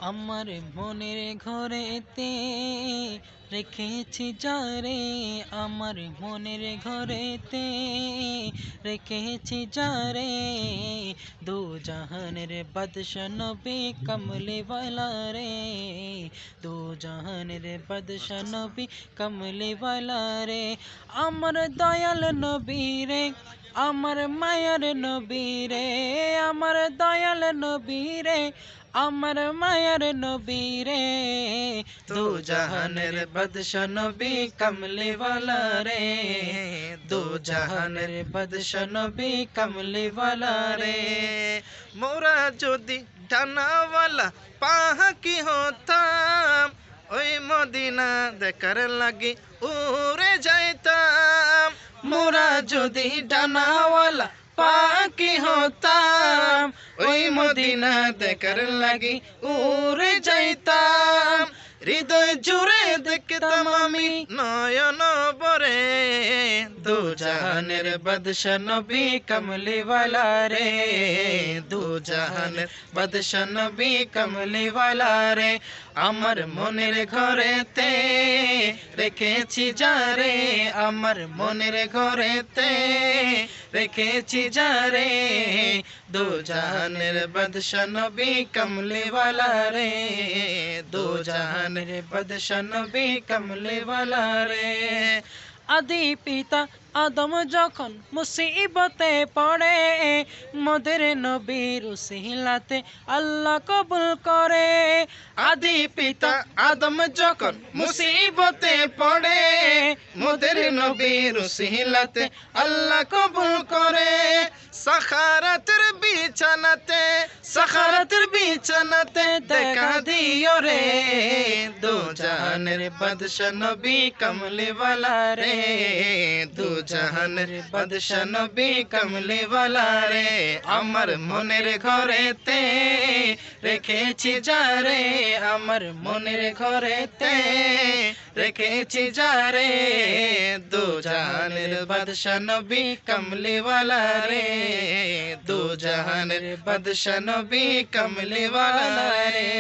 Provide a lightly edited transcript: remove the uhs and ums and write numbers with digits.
আমার মনের ঘরেতে রেখেছি যারে, আমার মনের ঘরেতে রেখেছি যারে, দু জাহানের বাদশা নবী কমলি ওয়ালা রে, দু জাহানের বাদশা নবী কমলি ওয়ালা রে। আমার দয়াল নবী রে, আমার মায়ার নবী রে, আমার দয়াল নবী রে, আমার মায়ার নবী রে, দু জাহানের বাদশা নবী কমলি ওয়ালা রে, দু জাহানের বাদশা নবী কমলি ওয়ালা রে। মোরা যদি ডানাওয়ালা পাখি হতাম, ওই মদিনা দেখার লাগি উড়ে যাইতাম। মোরা যদি ডানাওয়ালা পাখি হতাম, ওই মদিনা দেখার লাগি উড়ে যাইতাম। হৃদয় জুড়ে দেখতাম আমি নয়ন বরে, দু জাহানের বাদশা নবী কমলি ওয়ালা রে, দু জাহানের বাদশা নবী কমলি ওয়ালা রে। আমার মনের ঘরেতে রেখেছি যারে, আমার মনের ঘরেতে রেখেছি যারে, দু জাহানের বাদশা নবী কমলি ওয়ালা রে, দু জাহানের বাদশা নবী কমলি ওয়ালা রে। আদি পিতা আদম যখন মুসিবতে পড়ে, মোদের নবীর উসিলাতে আল্লাহ কবুল করে। আদি পিতা আদম যখন মুসিবতে পড়ে, মোদের নবীর উসিলাতে আল্লাহ কবুল করে। সাখারাতের বিছানাতে, সাখারাতের বিছানাতে দেখা দিও রে, দু জাহানের বাদশা নবী কমলি ওয়ালা রে, দু জাহানের বাদশা নবী কমলি ওয়ালা রে। আমার মনের ঘরেতে রেখেছি যারে, আমার মনের ঘরেতে রেখেছি যারে, দু জাহানের বাদশা নবী কমলি ওয়ালা রে, দু জাহানের বাদশা নবী কমলি ওয়ালা রে।